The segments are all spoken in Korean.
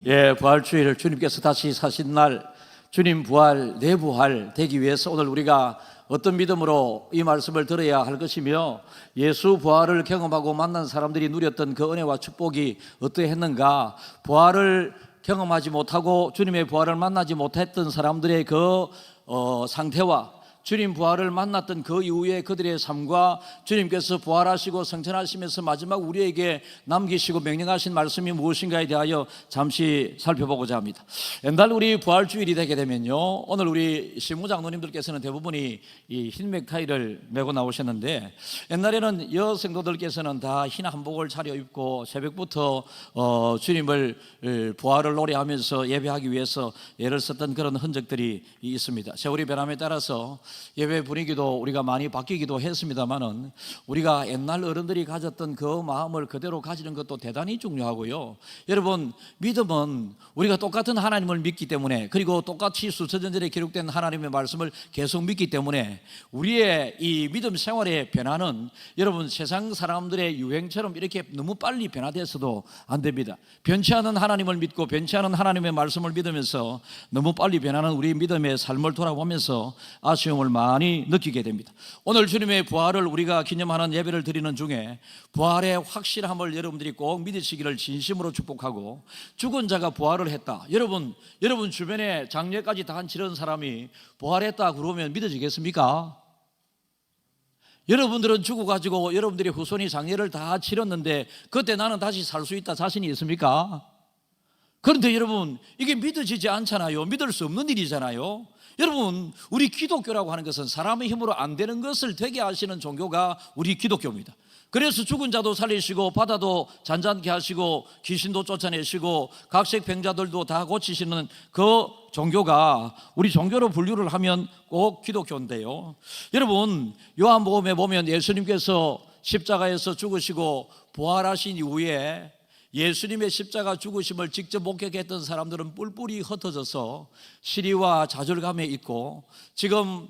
예, 부활주일 주님께서 다시 사신 날 주님 부활, 내 부활 되기 위해서 오늘 우리가 어떤 믿음으로 이 말씀을 들어야 할 것이며 예수 부활을 경험하고 만난 사람들이 누렸던 그 은혜와 축복이 어떠했는가, 부활을 경험하지 못하고 주님의 부활을 만나지 못했던 사람들의 그 상태와 주님 부활을 만났던 그 이후에 그들의 삶과 주님께서 부활하시고 승천하시면서 마지막 우리에게 남기시고 명령하신 말씀이 무엇인가에 대하여 잠시 살펴보고자 합니다. 옛날 우리 부활주일이 되게 되면요, 오늘 우리 신무장로님들께서는 대부분이 이 흰 넥타이를 메고 나오셨는데, 옛날에는 여성도들께서는 다 흰 한복을 차려입고 새벽부터 주님을 부활을 노래하면서 예배하기 위해서 애를 썼던 그런 흔적들이 있습니다. 세월이 변함에 따라서 예배 분위기도 우리가 많이 바뀌기도 했습니다만은, 우리가 옛날 어른들이 가졌던 그 마음을 그대로 가지는 것도 대단히 중요하고요. 여러분, 믿음은 우리가 똑같은 하나님을 믿기 때문에, 그리고 똑같이 수천년전에 기록된 하나님의 말씀을 계속 믿기 때문에 우리의 이 믿음 생활의 변화는 여러분 세상 사람들의 유행처럼 이렇게 너무 빨리 변화돼서도 안 됩니다. 변치 않은 하나님을 믿고 변치 않은 하나님의 말씀을 믿으면서 너무 빨리 변하는 우리 믿음의 삶을 돌아보면서 아쉬움을 많이 느끼게 됩니다. 오늘 주님의 부활을 우리가 기념하는 예배를 드리는 중에 부활의 확실함을 여러분들이 꼭 믿으시기를 진심으로 축복하고, 죽은 자가 부활을 했다, 여러분 주변에 장례까지 다 치른 사람이 부활했다 그러면 믿어지겠습니까? 여러분들은 죽어가지고 여러분들의 후손이 장례를 다 치렀는데 그때 나는 다시 살 수 있다 자신이 있습니까? 그런데 여러분, 이게 믿어지지 않잖아요. 믿을 수 없는 일이잖아요. 여러분, 우리 기독교라고 하는 것은 사람의 힘으로 안 되는 것을 되게 하시는 종교가 우리 기독교입니다. 그래서 죽은 자도 살리시고 바다도 잔잔케 하시고 귀신도 쫓아내시고 각색 병자들도 다 고치시는 그 종교가 우리 종교로 분류를 하면 꼭 기독교인데요. 여러분, 요한복음에 보면 예수님께서 십자가에서 죽으시고 부활하신 이후에 예수님의 십자가 죽으심을 직접 목격했던 사람들은 뿔뿔이 흩어져서 시리와 좌절감에 있고, 지금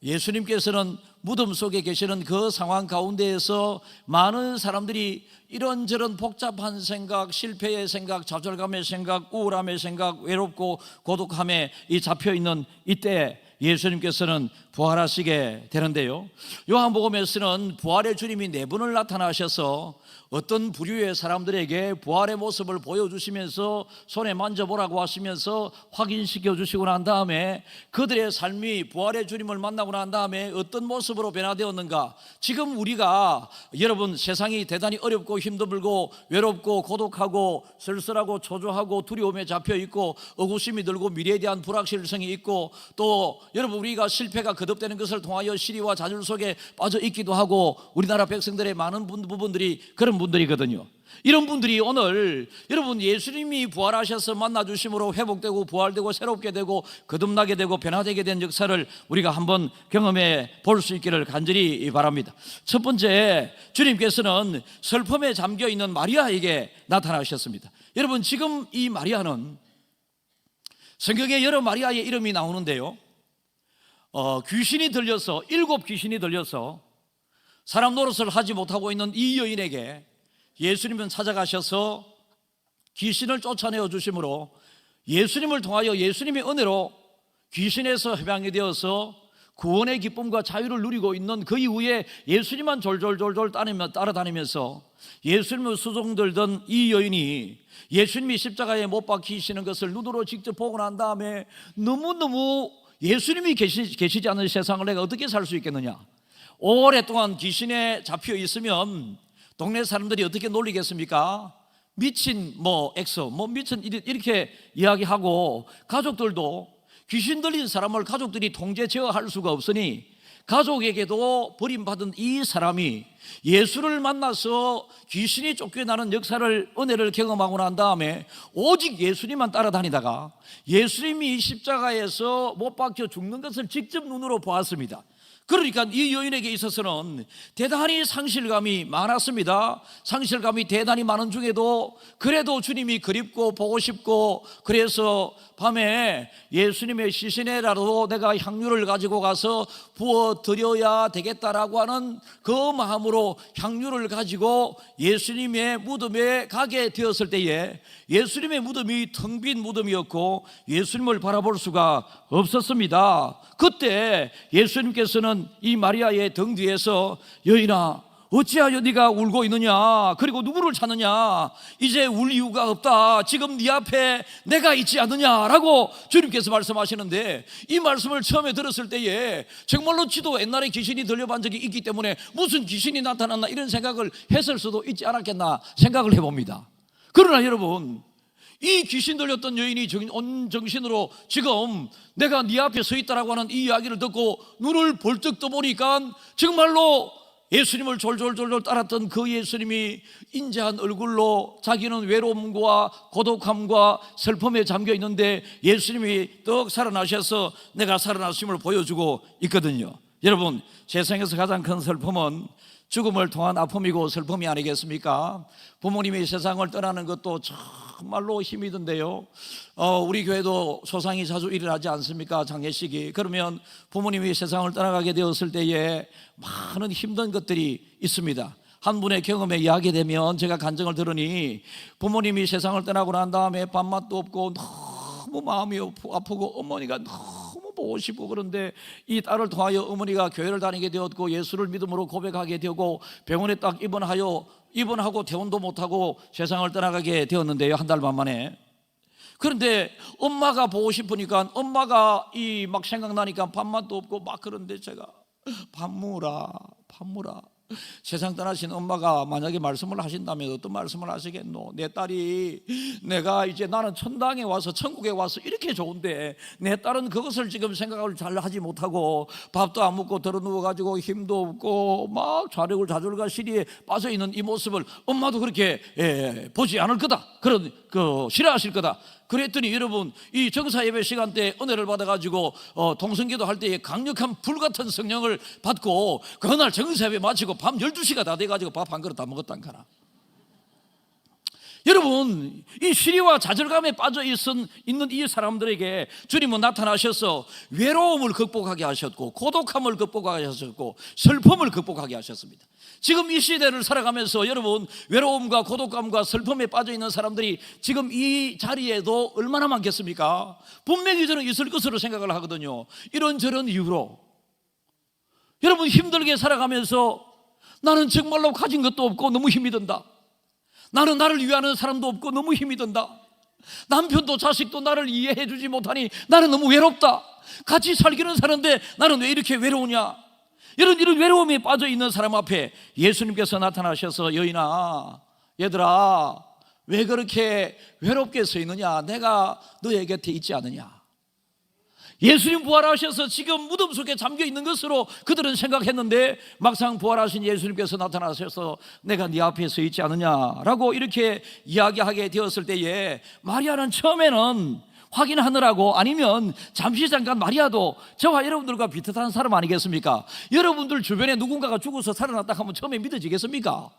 예수님께서는 무덤 속에 계시는 그 상황 가운데에서 많은 사람들이 이런저런 복잡한 생각, 실패의 생각, 좌절감의 생각, 우울함의 생각, 외롭고 고독함에 잡혀있는 이때 예수님께서는 부활하시게 되는데요, 요한복음에서는 부활의 주님이 네 분을 나타나셔서 어떤 부류의 사람들에게 부활의 모습을 보여주시면서 손에 만져보라고 하시면서 확인시켜 주시고 난 다음에 그들의 삶이 부활의 주님을 만나고 난 다음에 어떤 모습으로 변화되었는가. 지금 우리가 여러분 세상이 대단히 어렵고 힘들고 외롭고 고독하고 쓸쓸하고 초조하고 두려움에 잡혀있고 의구심이 들고 미래에 대한 불확실성이 있고, 또 여러분 우리가 실패가 거듭되는 것을 통하여 시리와 좌절 속에 빠져 있기도 하고, 우리나라 백성들의 많은 부분들이 그런 분들이거든요. 이런 분들이 오늘 여러분 예수님이 부활하셔서 만나주심으로 회복되고 부활되고 새롭게 되고 거듭나게 되고 변화되게 된 역사를 우리가 한번 경험해 볼 수 있기를 간절히 바랍니다. 첫 번째, 주님께서는 슬픔에 잠겨있는 마리아에게 나타나셨습니다. 여러분, 지금 이 마리아는 성경에 여러 마리아의 이름이 나오는데요, 귀신이 들려서 7 귀신이 들려서 사람 노릇을 하지 못하고 있는 이 여인에게 예수님은 찾아가셔서 귀신을 쫓아내어 주심으로 예수님을 통하여 예수님의 은혜로 귀신에서 해방이 되어서 구원의 기쁨과 자유를 누리고 있는 그 이후에 예수님만 졸졸졸졸 따라다니면서 예수님을 수종들던 이 여인이 예수님이 십자가에 못 박히시는 것을 눈으로 직접 보고 난 다음에 너무너무 예수님이 계시지 않는 세상을 내가 어떻게 살 수 있겠느냐, 오랫동안 귀신에 잡혀 있으면 동네 사람들이 어떻게 놀리겠습니까? 미친 엑소 미친 이렇게 이야기하고, 가족들도 귀신 들린 사람을 가족들이 통제 제어할 수가 없으니 가족에게도 버림받은 이 사람이 예수를 만나서 귀신이 쫓겨나는 역사를, 은혜를 경험하고 난 다음에 오직 예수님만 따라다니다가 예수님이 십자가에서 못 박혀 죽는 것을 직접 눈으로 보았습니다. 그러니까 이 여인에게 있어서는 대단히 상실감이 많았습니다. 상실감이 대단히 많은 중에도 그래도 주님이 그립고 보고 싶고, 그래서 밤에 예수님의 시신에라도 내가 향유를 가지고 가서 부어드려야 되겠다라고 하는 그 마음으로 향유를 가지고 예수님의 무덤에 가게 되었을 때에 예수님의 무덤이 텅 빈 무덤이었고 예수님을 바라볼 수가 없었습니다. 그때 예수님께서는 이 마리아의 등 뒤에서 여인아, 어찌하여 네가 울고 있느냐, 그리고 누구를 찾느냐, 이제 울 이유가 없다, 지금 네 앞에 내가 있지 않느냐라고 주님께서 말씀하시는데, 이 말씀을 처음에 들었을 때에 정말로 지도 옛날에 귀신이 들려본 적이 있기 때문에 무슨 귀신이 나타났나 이런 생각을 했을 수도 있지 않았겠나 생각을 해봅니다. 그러나 여러분, 이 귀신 들렸던 여인이 온 정신으로 지금 내가 네 앞에 서 있다라고 하는 이 이야기를 듣고 눈을 벌떡 떠보니까 정말로 예수님을 졸졸졸졸 따랐던 그 예수님이 인자한 얼굴로 자기는 외로움과 고독함과 슬픔에 잠겨 있는데 예수님이 떡 살아나셔서 내가 살아나심을 보여주고 있거든요. 여러분, 세상에서 가장 큰 슬픔은 죽음을 통한 아픔이고 슬픔이 아니겠습니까? 부모님이 세상을 떠나는 것도 정말로 힘이 든데요. 우리 교회도 소상이 자주 일어나지 않습니까? 장례식이. 그러면 부모님이 세상을 떠나가게 되었을 때에 많은 힘든 것들이 있습니다. 한 분의 경험에 이야기 되면 제가 간증을 들으니 부모님이 세상을 떠나고 난 다음에 밥맛도 없고 너무 마음이 아프고 어머니가 너무 보고 싶고, 그런데 이 딸을 통하여 어머니가 교회를 다니게 되었고 예수를 믿음으로 고백하게 되고 병원에 딱 입원하고 퇴원도 못하고 세상을 떠나가게 되었는데요, 한 달 반 만에. 그런데 엄마가 보고 싶으니까 엄마가 막 생각나니까 밥맛도 없고 막, 그런데 제가 밥 먹으라 세상 떠나신 엄마가 만약에 말씀을 하신다면 어떤 말씀을 하시겠노? 내 딸이 내가 이제 나는 천당에 와서 천국에 와서 이렇게 좋은데 내 딸은 그것을 지금 생각을 잘 하지 못하고 밥도 안 먹고 들어 누워가지고 힘도 없고 막 좌절과 시리에 빠져있는 이 모습을 엄마도 그렇게 보지 않을 거다, 싫어하실 거다. 그랬더니 여러분, 이 정사 예배 시간 때 은혜를 받아가지고 동성기도 할 때에 강력한 불같은 성령을 받고 그날 정사 예배 마치고 밤 12시가 다 돼가지고 밥 한 그릇 다 먹었단 가라. 여러분, 이 시리와 좌절감에 빠져 있는 이 사람들에게 주님은 나타나셔서 외로움을 극복하게 하셨고 고독함을 극복하게 하셨고 슬픔을 극복하게 하셨습니다. 지금 이 시대를 살아가면서 여러분, 외로움과 고독감과 슬픔에 빠져 있는 사람들이 지금 이 자리에도 얼마나 많겠습니까? 분명히 저는 있을 것으로 생각을 하거든요. 이런저런 이유로 여러분, 힘들게 살아가면서 나는 정말로 가진 것도 없고 너무 힘이 든다, 나는 나를 이해하는 사람도 없고 너무 힘이 든다, 남편도 자식도 나를 이해해 주지 못하니 나는 너무 외롭다, 같이 살기는 사는데 나는 왜 이렇게 외로우냐, 이런 외로움에 빠져 있는 사람 앞에 예수님께서 나타나셔서 여인아, 얘들아, 왜 그렇게 외롭게 서 있느냐, 내가 너의 곁에 있지 않느냐. 예수님 부활하셔서 지금 무덤 속에 잠겨 있는 것으로 그들은 생각했는데 막상 부활하신 예수님께서 나타나셔서 내가 네 앞에 서 있지 않느냐라고 이렇게 이야기하게 되었을 때에 마리아는 처음에는 확인하느라고, 아니면 잠시 잠깐, 마리아도 저와 여러분들과 비슷한 사람 아니겠습니까? 여러분들 주변에 누군가가 죽어서 살아났다 하면 처음에 믿어지겠습니까?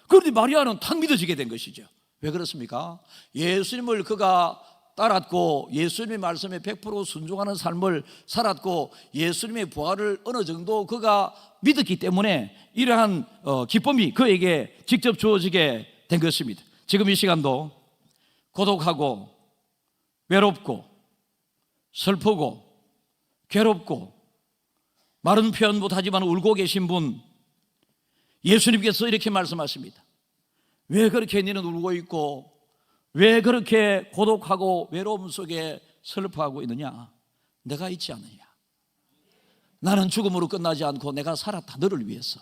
그런데 마리아는 탁 믿어지게 된 것이죠. 왜 그렇습니까? 예수님을 그가 따랐고 예수님의 말씀에 100% 순종하는 삶을 살았고 예수님의 부활을 어느 정도 그가 믿었기 때문에 이러한 기쁨이 그에게 직접 주어지게 된 것입니다. 지금 이 시간도 고독하고 외롭고 슬프고 괴롭고 마른 표현 못하지만 울고 계신 분, 예수님께서 이렇게 말씀하십니다. 왜 그렇게 너는 울고 있고 왜 그렇게 고독하고 외로움 속에 슬퍼하고 있느냐? 내가 있지 않느냐? 나는 죽음으로 끝나지 않고 내가 살았다, 너를 위해서.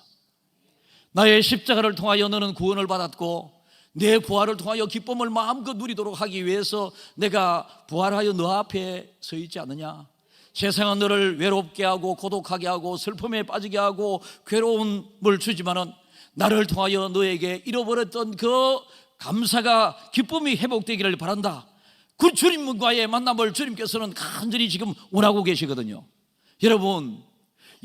나의 십자가를 통하여 너는 구원을 받았고 내 부활을 통하여 기쁨을 마음껏 누리도록 하기 위해서 내가 부활하여 너 앞에 서 있지 않느냐? 세상은 너를 외롭게 하고 고독하게 하고 슬픔에 빠지게 하고 괴로움을 주지만은 나를 통하여 너에게 잃어버렸던 그 감사가, 기쁨이 회복되기를 바란다. 그 주님과의 만남을 주님께서는 간절히 지금 원하고 계시거든요. 여러분,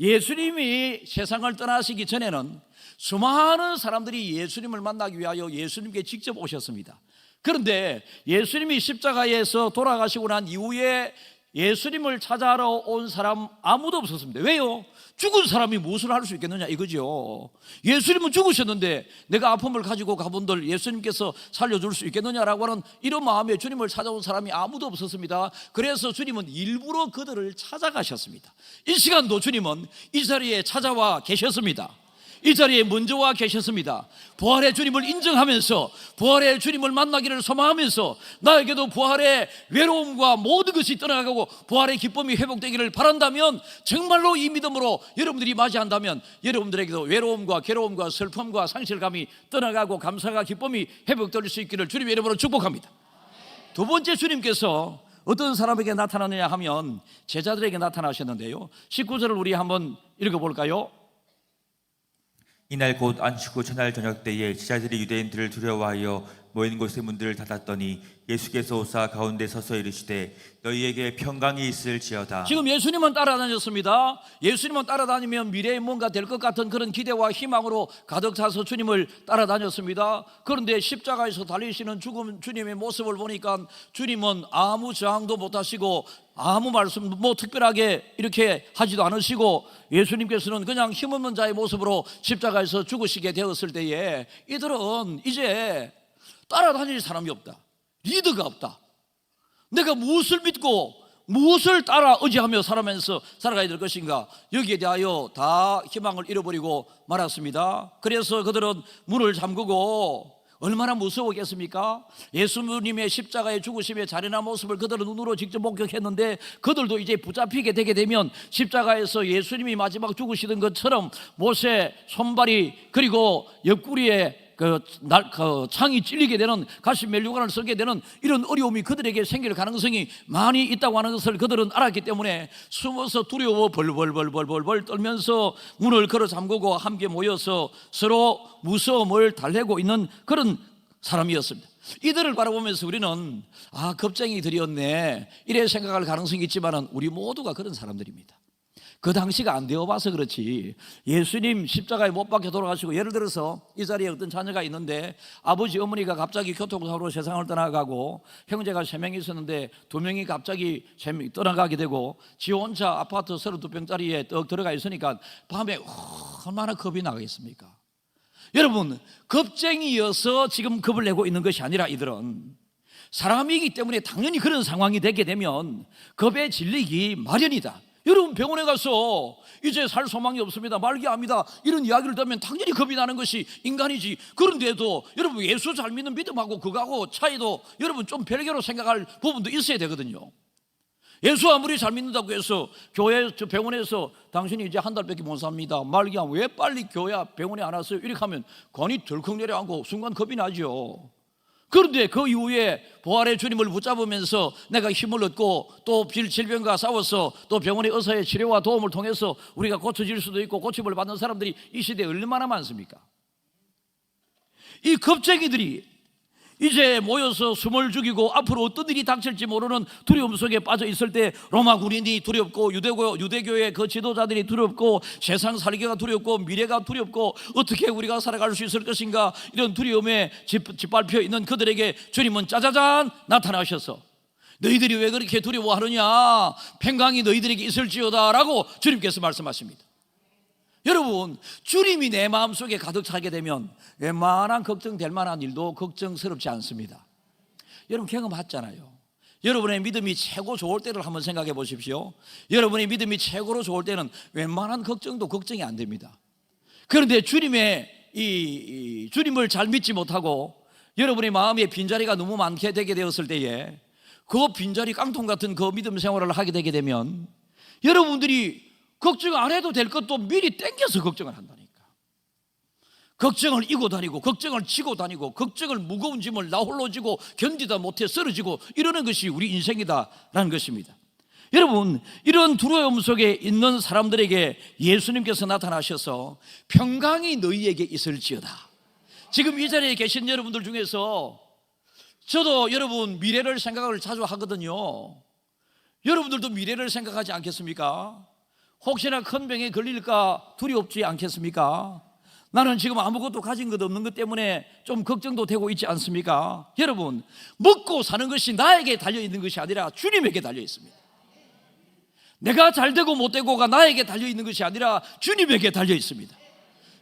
예수님이 세상을 떠나시기 전에는 수많은 사람들이 예수님을 만나기 위하여 예수님께 직접 오셨습니다. 그런데 예수님이 십자가에서 돌아가시고 난 이후에 예수님을 찾아러 온 사람 아무도 없었습니다. 왜요? 죽은 사람이 무엇을 할 수 있겠느냐 이거죠. 예수님은 죽으셨는데 내가 아픔을 가지고 가본들 예수님께서 살려줄 수 있겠느냐라고 하는 이런 마음에 주님을 찾아온 사람이 아무도 없었습니다. 그래서 주님은 일부러 그들을 찾아가셨습니다. 이 시간도 주님은 이 자리에 찾아와 계셨습니다. 이 자리에 먼저 와 계셨습니다. 부활의 주님을 인정하면서 부활의 주님을 만나기를 소망하면서 나에게도 부활의 외로움과 모든 것이 떠나가고 부활의 기쁨이 회복되기를 바란다면 정말로 이 믿음으로 여러분들이 맞이한다면 여러분들에게도 외로움과 괴로움과 슬픔과 상실감이 떠나가고 감사가 기쁨이 회복될 수 있기를 주님의 이름으로 축복합니다. 두 번째, 주님께서 어떤 사람에게 나타나느냐 하면 제자들에게 나타나셨는데요. 19절을 우리 한번 읽어볼까요? 이날 곧 안식 후 첫날 저녁 때에 제자들이 유대인들을 두려워하여 모인 곳의 문들을 닫았더니 예수께서 오사 가운데 서서 이르시되 너희에게 평강이 있을지어다. 지금 예수님은 따라다녔습니다. 예수님은 따라다니면 미래에 뭔가 될 것 같은 그런 기대와 희망으로 가득 차서 주님을 따라다녔습니다. 그런데 십자가에서 달리시는 죽은 주님의 모습을 보니까 주님은 아무 저항도 못하시고 아무 말씀 특별하게 이렇게 하지도 않으시고 예수님께서는 그냥 힘없는 자의 모습으로 십자가에서 죽으시게 되었을 때에 이들은 이제 따라다닐 사람이 없다, 리더가 없다. 내가 무엇을 믿고 무엇을 따라 의지하며 살아가면서 살아가야 될 것인가, 여기에 대하여 다 희망을 잃어버리고 말았습니다. 그래서 그들은 문을 잠그고 얼마나 무서웠겠습니까? 예수님의 십자가의 죽으심의 잔인한 모습을 그들은 눈으로 직접 목격했는데 그들도 이제 붙잡히게 되게 되면 십자가에서 예수님이 마지막 죽으시던 것처럼 못에 손발이 그리고 옆구리에 창이 찔리게 되는 가시 멜류관을 쓰게 되는 이런 어려움이 그들에게 생길 가능성이 많이 있다고 하는 것을 그들은 알았기 때문에 숨어서 두려워 벌벌 떨면서 문을 걸어 잠그고 함께 모여서 서로 무서움을 달래고 있는 그런 사람이었습니다. 이들을 바라보면서 우리는 겁쟁이들이었네 이래 생각할 가능성이 있지만 우리 모두가 그런 사람들입니다. 그 당시가 안 되어봐서 그렇지 예수님 십자가에 못 박혀 돌아가시고, 예를 들어서 이 자리에 어떤 자녀가 있는데 아버지 어머니가 갑자기 교통사고로 세상을 떠나가고 형제가 3명이 있었는데 2명이 갑자기 떠나가게 되고 지 혼자 아파트 32평짜리에 떡 들어가 있으니까 밤에 얼마나 겁이 나겠습니까? 여러분, 겁쟁이여서 지금 겁을 내고 있는 것이 아니라 이들은 사람이기 때문에 당연히 그런 상황이 되게 되면 겁에 질리기 마련이다. 여러분, 병원에 가서 이제 살 소망이 없습니다, 말기암이다 이런 이야기를 들으면 당연히 겁이 나는 것이 인간이지. 그런데도 여러분, 예수 잘 믿는 믿음하고 그거하고 차이도 여러분 좀 별개로 생각할 부분도 있어야 되거든요. 예수 아무리 잘 믿는다고 해서 병원에서 당신이 이제 한 달밖에 못 삽니다, 말기암 왜 빨리 병원에 안 왔어요? 이렇게 하면 관이 덜컥 내려앉고 순간 겁이 나죠. 그런데 그 이후에 부활의 주님을 붙잡으면서 내가 힘을 얻고 또 질병과 싸워서 또 병원의 의사의 치료와 도움을 통해서 우리가 고쳐질 수도 있고 고침을 받는 사람들이 이 시대에 얼마나 많습니까? 이 겁쟁이들이 이제 모여서 숨을 죽이고 앞으로 어떤 일이 닥칠지 모르는 두려움 속에 빠져 있을 때 로마 군인이 두렵고 유대교의 그 지도자들이 두렵고 세상 살기가 두렵고 미래가 두렵고 어떻게 우리가 살아갈 수 있을 것인가, 이런 두려움에 짓밟혀 있는 그들에게 주님은 짜자잔 나타나셔서 너희들이 왜 그렇게 두려워하느냐, 평강이 너희들에게 있을지어다 라고 주님께서 말씀하십니다. 여러분, 주님이 내 마음속에 가득 차게 되면 웬만한 걱정될 만한 일도 걱정스럽지 않습니다. 여러분 경험하잖아요. 여러분의 믿음이 최고 좋을 때를 한번 생각해 보십시오. 여러분의 믿음이 최고로 좋을 때는 웬만한 걱정도 걱정이 안 됩니다. 그런데 주님을 잘 믿지 못하고 여러분의 마음에 빈자리가 너무 많게 되게 되었을 때에 그 빈자리 깡통 같은 그 믿음 생활을 하게 되게 되면 여러분들이 걱정 안 해도 될 것도 미리 땡겨서 걱정을 한다니까. 걱정을 이고 다니고 걱정을 지고 다니고 걱정을 무거운 짐을 나 홀로 지고 견디다 못해 쓰러지고 이러는 것이 우리 인생이다라는 것입니다. 여러분, 이런 두려움 속에 있는 사람들에게 예수님께서 나타나셔서 평강이 너희에게 있을지어다. 지금 이 자리에 계신 여러분들 중에서 저도 여러분 미래를 생각을 자주 하거든요. 여러분들도 미래를 생각하지 않겠습니까? 혹시나 큰 병에 걸릴까 두렵지 않겠습니까? 나는 지금 아무것도 가진 것 없는 것 때문에 좀 걱정도 되고 있지 않습니까? 여러분, 먹고 사는 것이 나에게 달려있는 것이 아니라 주님에게 달려있습니다. 내가 잘되고 못되고가 나에게 달려있는 것이 아니라 주님에게 달려있습니다.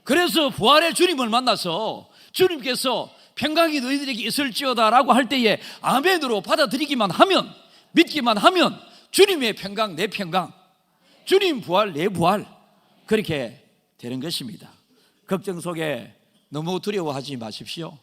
그래서 부활의 주님을 만나서 주님께서 평강이 너희들에게 있을지어다 라고 할 때에 아멘으로 받아들이기만 하면, 믿기만 하면 주님의 평강, 내 평강, 주님 부활, 내 부활, 그렇게 되는 것입니다. 걱정 속에 너무 두려워하지 마십시오.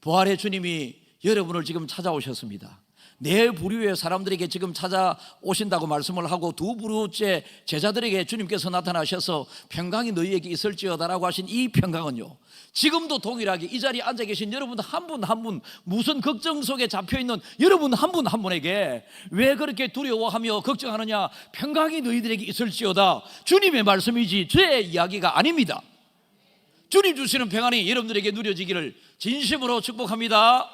부활의 주님이 여러분을 지금 찾아오셨습니다. 네 부류의 사람들에게 지금 찾아오신다고 말씀을 하고 두 부류째 제자들에게 주님께서 나타나셔서 평강이 너희에게 있을지어다라고 하신 이 평강은요, 지금도 동일하게 이 자리에 앉아 계신 여러분 한 분 한 분, 무슨 걱정 속에 잡혀있는 여러분 한 분 한 분에게 왜 그렇게 두려워하며 걱정하느냐, 평강이 너희들에게 있을지어다, 주님의 말씀이지 제 이야기가 아닙니다. 주님 주시는 평안이 여러분들에게 누려지기를 진심으로 축복합니다.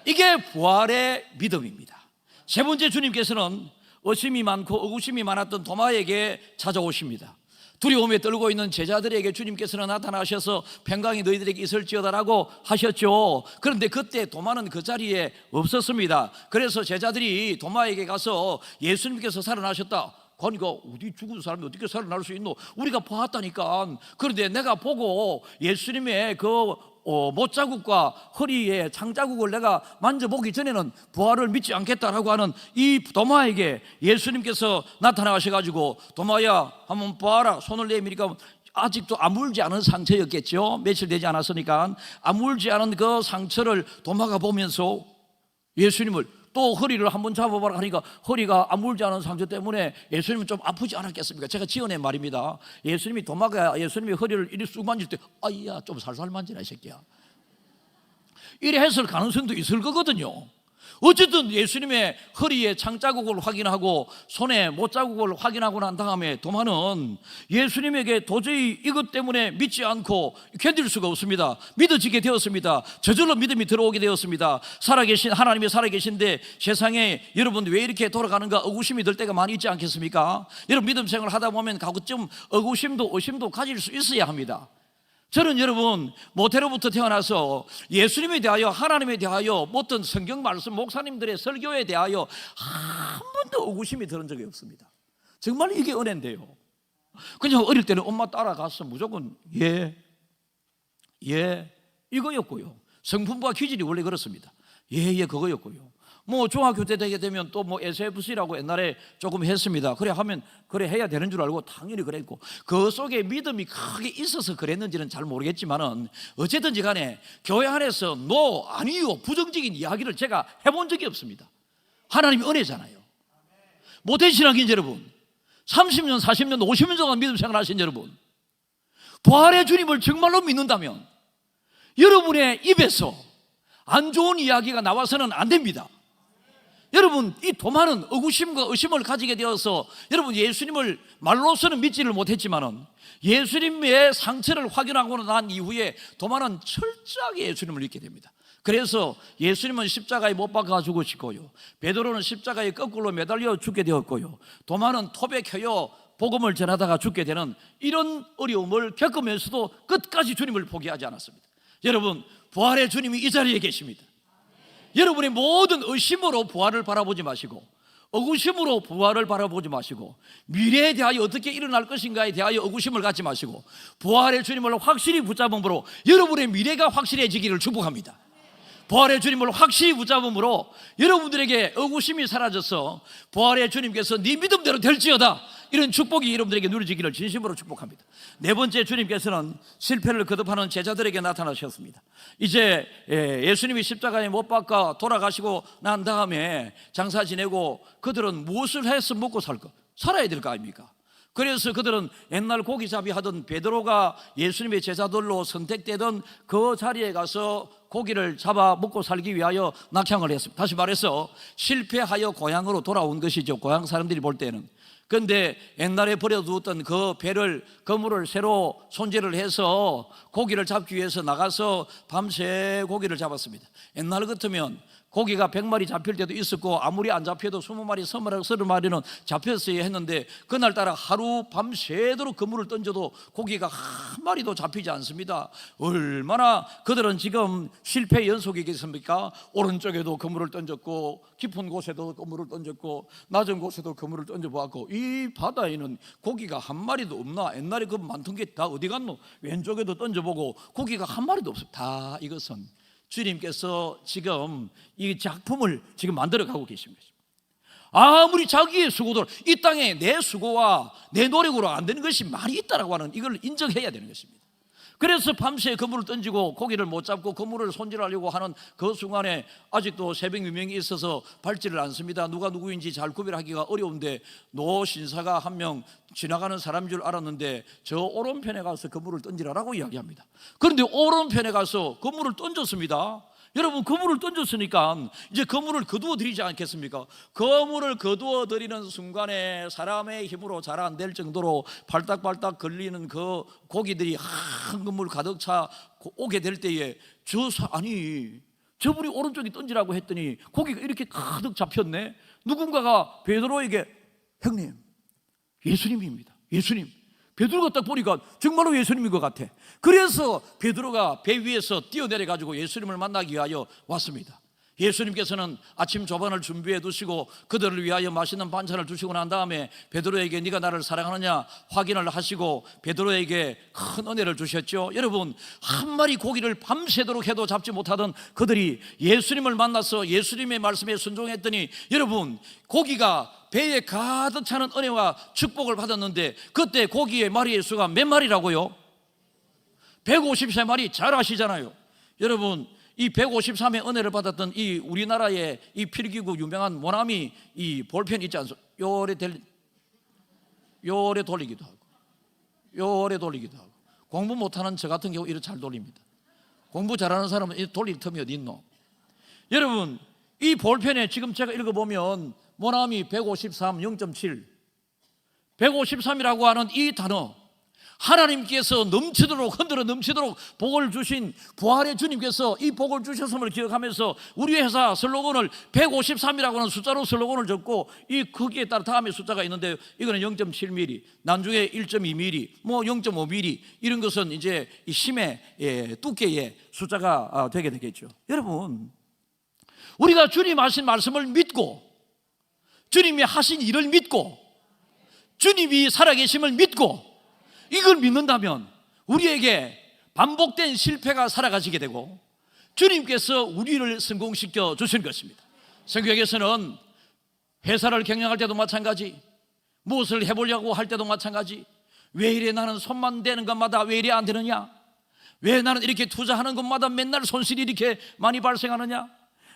이게 부활의 믿음입니다. 세 번째, 주님께서는 의심이 많고 의구심이 많았던 도마에게 찾아오십니다. 두려움에 떨고 있는 제자들에게 주님께서는 나타나셔서 평강이 너희들에게 있을지어다라고 하셨죠. 그런데 그때 도마는 그 자리에 없었습니다. 그래서 제자들이 도마에게 가서 예수님께서 살아나셨다, 그러니까 어디 죽은 사람이 어떻게 살아날 수 있노? 우리가 보았다니까. 그런데 내가 보고 예수님의 그 못자국과 허리에 창자국을 내가 만져보기 전에는 부활을 믿지 않겠다라고 하는 이 도마에게 예수님께서 나타나셔가지고, 도마야 한번 봐라, 손을 내미니까 아직도 아물지 않은 상처였겠죠. 며칠 되지 않았으니까 아물지 않은 그 상처를 도마가 보면서 예수님을, 또 허리를 한번 잡아봐라 하니까 허리가 아물지 않은 상처 때문에 예수님은 좀 아프지 않았겠습니까? 제가 지어낸 말입니다. 예수님이, 도마가 예수님의 허리를 이리 쑥 만질 때 아이야 좀 살살 만지라 이 새끼야, 이래 했을 가능성도 있을 거거든요. 어쨌든 예수님의 허리에 창자국을 확인하고 손에 못자국을 확인하고 난 다음에 도마는 예수님에게 도저히 이것 때문에 믿지 않고 견딜 수가 없습니다. 믿어지게 되었습니다. 저절로 믿음이 들어오게 되었습니다. 살아계신 하나님이 살아계신데 세상에 여러분 왜 이렇게 돌아가는가 의구심이 들 때가 많이 있지 않겠습니까? 여러분 믿음 생활을 하다 보면 가급적 의구심도 의심도 가질 수 있어야 합니다. 저는 여러분 모태로부터 태어나서 예수님에 대하여, 하나님에 대하여, 어떤 성경 말씀, 목사님들의 설교에 대하여 한 번도 의구심이 들은 적이 없습니다. 정말 이게 은혜인데요. 그냥 어릴 때는 엄마 따라가서 무조건 예 이거였고요. 성품과 기질이 원래 그렇습니다. 예 그거였고요. 뭐 중학교 때 되게 되면 또 뭐 SFC라고 옛날에 조금 했습니다. 그래 하면 그래 해야 되는 줄 알고 당연히 그랬고, 그 속에 믿음이 크게 있어서 그랬는지는 잘 모르겠지만은 어쨌든지 간에 교회 안에서 노, 아니요, 부정적인 이야기를 제가 해본 적이 없습니다. 하나님이 은혜잖아요. 모태 신앙인 여러분, 30년, 40년, 50년 동안 믿음 생활하신 여러분, 부활의 주님을 정말로 믿는다면 여러분의 입에서 안 좋은 이야기가 나와서는 안 됩니다. 여러분, 이 도마는 의구심과 의심을 가지게 되어서 여러분 예수님을 말로서는 믿지를 못했지만은 예수님의 상처를 확인하고 난 이후에 도마는 철저하게 예수님을 믿게 됩니다. 그래서 예수님은 십자가에 못 박아 죽으시고요, 베드로는 십자가에 거꾸로 매달려 죽게 되었고요, 도마는 톱에 켜여 복음을 전하다가 죽게 되는 이런 어려움을 겪으면서도 끝까지 주님을 포기하지 않았습니다. 여러분, 부활의 주님이 이 자리에 계십니다. 여러분의 모든 의심으로 부활을 바라보지 마시고, 의구심으로 부활을 바라보지 마시고, 미래에 대하여 어떻게 일어날 것인가에 대하여 의구심을 갖지 마시고, 부활의 주님을 확실히 붙잡음으로 여러분의 미래가 확실해지기를 축복합니다. 부활의 주님을 확실히 붙잡음으로 여러분들에게 의구심이 사라져서 부활의 주님께서 네 믿음대로 될지어다, 이런 축복이 여러분들에게 누려지기를 진심으로 축복합니다. 네 번째, 주님께서는 실패를 거듭하는 제자들에게 나타나셨습니다. 이제 예수님이 십자가에 못 박아 돌아가시고 난 다음에 장사 지내고 그들은 무엇을 해서 먹고 살아야 될 거 아닙니까? 그래서 그들은 옛날 고기잡이 하던 베드로가 예수님의 제자들로 선택되던 그 자리에 가서 고기를 잡아 먹고 살기 위하여 낙향을 했습니다. 다시 말해서 실패하여 고향으로 돌아온 것이죠, 고향 사람들이 볼 때는. 그런데 옛날에 버려두었던 그 배를, 그물을 새로 손질을 해서 고기를 잡기 위해서 나가서 밤새 고기를 잡았습니다. 옛날 같으면 고기가 100마리 잡힐 때도 있었고 아무리 안 잡혀도 20마리, 30마리는 잡혔어야 했는데 그날따라 하루 밤새도록 그물을 던져도 고기가 한 마리도 잡히지 않습니다. 얼마나 그들은 지금 실패 연속이겠습니까? 오른쪽에도 그물을 던졌고 깊은 곳에도 그물을 던졌고 낮은 곳에도 그물을 던져보았고 이 바다에는 고기가 한 마리도 없나? 옛날에 그 많던 게 다 어디 갔노? 왼쪽에도 던져보고 고기가 한 마리도 없어. 다 이것은 주님께서 지금 이 작품을 지금 만들어가고 계신 것입니다. 아무리 자기의 수고도 이 땅에 내 수고와 내 노력으로 안 되는 것이 많이 있다라고 하는 이걸 인정해야 되는 것입니다. 그래서 밤새 그물을 던지고 고기를 못 잡고 그물을 손질하려고 하는 그 순간에 아직도 새벽 유명이 있어서 밟지를 않습니다. 누가 누구인지 잘 구별하기가 어려운데 노 신사가 한 명 지나가는 사람인 줄 알았는데 저 오른편에 가서 그물을 던지라라고 이야기합니다. 그런데 오른편에 가서 그물을 던졌습니다. 여러분, 그물을 던졌으니까 이제 그물을 거두어 드리지 않겠습니까? 그물을 거두어 드리는 순간에 사람의 힘으로 잘 안 될 정도로 발딱발딱 걸리는 그 고기들이 한 그물 가득 차 오게 될 때에 저분이 오른쪽에 던지라고 했더니 고기가 이렇게 가득 잡혔네. 누군가가 베드로에게 형님, 예수님입니다. 예수님. 베드로가 딱 보니까 정말로 예수님인 것 같아. 그래서 베드로가 배 위에서 뛰어내려가지고 예수님을 만나기 위하여 왔습니다. 예수님께서는 아침 조반을 준비해 두시고 그들을 위하여 맛있는 반찬을 주시고 난 다음에 베드로에게 네가 나를 사랑하느냐 확인을 하시고 베드로에게 큰 은혜를 주셨죠. 여러분, 한 마리 고기를 밤새도록 해도 잡지 못하던 그들이 예수님을 만나서 예수님의 말씀에 순종했더니 여러분, 고기가 배에 가득 차는 은혜와 축복을 받았는데 그때 고기의 마리의 수가 몇 마리라고요? 153마리. 잘 아시잖아요. 여러분, 이 153의 은혜를 받았던 이 우리나라의 이 필기구 유명한 모나미 이 볼펜 있지 않습니까? 요래 돌리기도 하고 요래 돌리기도 하고 공부 못하는 저 같은 경우 이렇게 잘 돌립니다. 공부 잘하는 사람은 이 돌릴 틈이 어디 있노? 여러분, 이 볼펜에 지금 제가 읽어보면 모나미 153 0.7 153이라고 하는 이 단어, 하나님께서 넘치도록 흔들어 넘치도록 복을 주신 부활의 주님께서 이 복을 주셨음을 기억하면서 우리 회사 슬로건을 153이라고 하는 숫자로 슬로건을 적고 이 거기에 따라 다음에 숫자가 있는데 이거는 0.7mm, 나중에 1.2mm, 뭐 0.5mm 이런 것은 이제 이 심의 두께의 숫자가 되게 되겠죠. 여러분, 우리가 주님 하신 말씀을 믿고 주님이 하신 일을 믿고 주님이 살아계심을 믿고 이걸 믿는다면 우리에게 반복된 실패가 살아가시게 되고 주님께서 우리를 성공시켜 주신 것입니다. 성경에서는 회사를 경영할 때도 마찬가지, 무엇을 해보려고 할 때도 마찬가지, 왜 이래 나는 손만 대는 것마다 왜 이래 안 되느냐, 왜 나는 이렇게 투자하는 것마다 맨날 손실이 이렇게 많이 발생하느냐.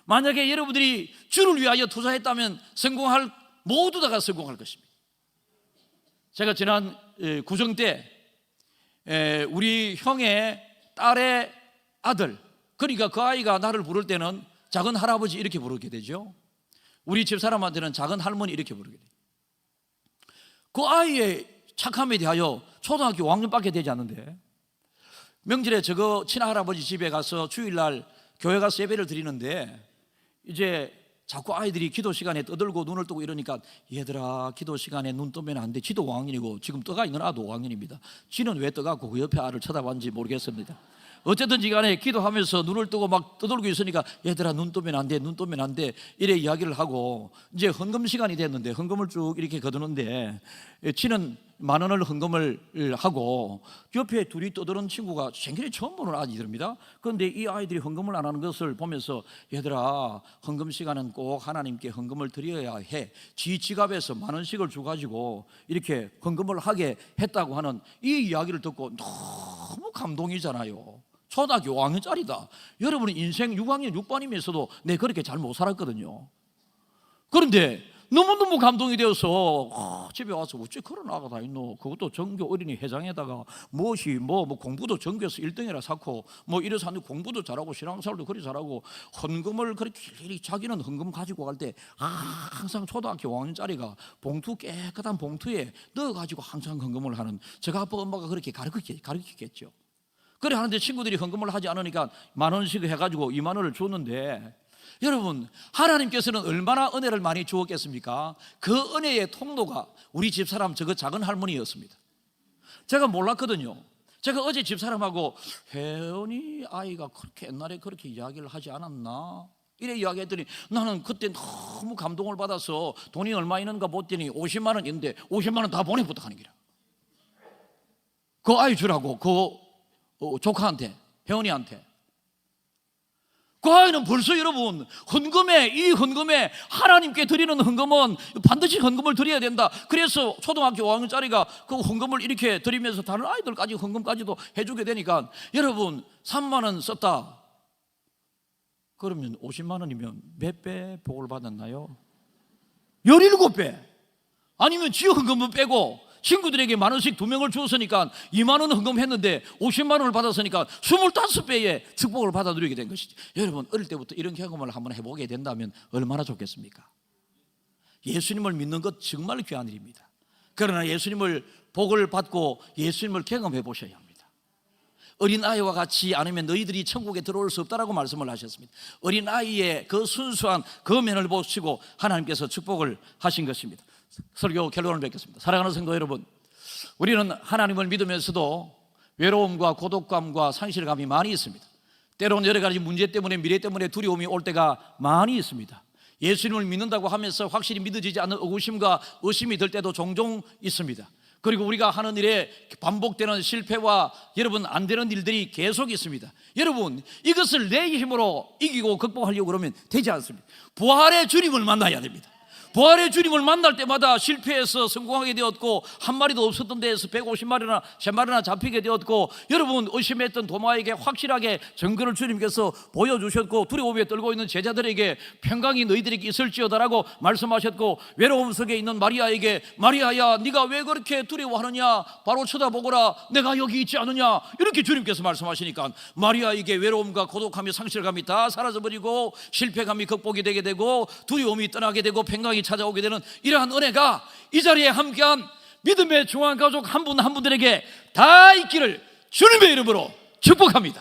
만약에 여러분들이 주를 위하여 투자했다면 모두 다가 성공할 것입니다. 제가 지난 구정 때 우리 형의 딸의 아들, 그러니까 그 아이가 나를 부를 때는 작은 할아버지 이렇게 부르게 되죠. 우리 집사람한테는 작은 할머니 이렇게 부르게 돼요. 그 아이의 착함에 대하여 초등학교 5학년밖에 되지 않는데 명절에 저거 친할아버지 집에 가서 주일날 교회 가서 예배를 드리는데 이제 자꾸 아이들이 기도 시간에 떠들고 눈을 뜨고 이러니까 얘들아, 기도 시간에 눈 뜨면 안 돼. 지도 5학년이고 지금 떠가 있는 아도 5학년입니다. 지는 왜 떠가고 그 옆에 아를 쳐다봤는지 모르겠습니다. 어쨌든지 간에 기도하면서 눈을 뜨고 막 떠들고 있으니까 얘들아, 눈 뜨면 안 돼, 눈 뜨면 안 돼, 이래 이야기를 하고 이제 헌금 시간이 됐는데 헌금을 쭉 이렇게 거두는데 지는 10,000원을 헌금을 하고 옆에 둘이 떠드는 친구가 생전에 처음 보는 아이들입니다. 그런데 이 아이들이 헌금을 안 하는 것을 보면서 얘들아, 헌금 시간은 꼭 하나님께 헌금을 드려야 해. 지갑에서 10,000원씩을 주가지고 이렇게 헌금을 하게 했다고 하는 이 이야기를 듣고 너무 감동이잖아요. 초등학교 5학년짜리다. 여러분은 인생 6학년 6반이면서도 내 그렇게 잘 못 살았거든요. 그런데 너무너무 감동이 되어서 집에 와서 어째 그런 아가 다 있노. 그것도 전교 어린이 회장에다가 무엇이 뭐 공부도 전교에서 1등이라 쌓고 뭐 이래서 하는데 공부도 잘하고 신앙생활도 그리 잘하고 헌금을 그렇게 자기는 헌금 가지고 갈 때 항상 초등학교 5학년짜리가 봉투, 깨끗한 봉투에 넣어가지고 항상 헌금을 하는, 제가 아빠 엄마가 그렇게 가르치겠죠. 그래 하는데 친구들이 헌금을 하지 않으니까 10,000원씩 해가지고 20,000원을 줬는데 여러분, 하나님께서는 얼마나 은혜를 많이 주었겠습니까? 그 은혜의 통로가 우리 집사람 저 작은 할머니였습니다. 제가 몰랐거든요. 제가 어제 집사람하고 혜연이 아이가 그렇게 옛날에 그렇게 이야기를 하지 않았나? 이래 이야기했더니 나는 그때 너무 감동을 받아서 돈이 얼마 있는가 봤더니 50만 원 있는데 50만 원 다 보내부터 하는 거야. 그 아이 주라고 그 조카한테, 혜연이한테. 그 아이는 벌써 여러분 이 헌금에 하나님께 드리는 헌금은 반드시 헌금을 드려야 된다. 그래서 초등학교 5학년짜리가 그 헌금을 이렇게 드리면서 다른 아이들까지 헌금까지도 해주게 되니까 여러분 3만 원 썼다. 그러면 50만 원이면 몇 배 복을 받았나요? 17배. 아니면 지 헌금은 빼고 친구들에게 만 원씩 2명을 주었으니까 2만 원 헌금했는데 50만 원을 받았으니까 25배의 축복을 받아들이게 된 것이죠. 여러분, 어릴 때부터 이런 경험을 한번 해보게 된다면 얼마나 좋겠습니까? 예수님을 믿는 것 정말 귀한 일입니다. 그러나 예수님을 복을 받고 예수님을 경험해 보셔야 합니다. 어린아이와 같이 않으면 너희들이 천국에 들어올 수 없다라고 말씀을 하셨습니다. 어린아이의 그 순수한 그 면을 보시고 하나님께서 축복을 하신 것입니다. 설교 결론을 맺겠습니다. 사랑하는 성도 여러분, 우리는 하나님을 믿으면서도 외로움과 고독감과 상실감이 많이 있습니다. 때로는 여러 가지 문제 때문에, 미래 때문에 두려움이 올 때가 많이 있습니다. 예수님을 믿는다고 하면서 확실히 믿어지지 않는 의구심과 의심이 들 때도 종종 있습니다. 그리고 우리가 하는 일에 반복되는 실패와 여러분 안 되는 일들이 계속 있습니다. 여러분, 이것을 내 힘으로 이기고 극복하려고 그러면 되지 않습니다. 부활의 주님을 만나야 됩니다. 부활의 주님을 만날 때마다 실패해서 성공하게 되었고 한 마리도 없었던 데에서 150마리나 3마리나 잡히게 되었고 여러분 의심했던 도마에게 확실하게 증거를 주님께서 보여주셨고 두려움에 떨고 있는 제자들에게 평강이 너희들에게 있을지어다라고 말씀하셨고 외로움 속에 있는 마리아에게 마리아야 네가 왜 그렇게 두려워하느냐 바로 쳐다보거라 내가 여기 있지 않느냐 이렇게 주님께서 말씀하시니까 마리아에게 외로움과 고독함이 상실감이 다 사라져버리고 실패감이 극복이 되게 되고 두려움이 떠나게 되고 평강이 찾아오게 되는 이러한 은혜가 이 자리에 함께한 믿음의 중앙 가족 한 분 한 분들에게 다 있기를 주님의 이름으로 축복합니다.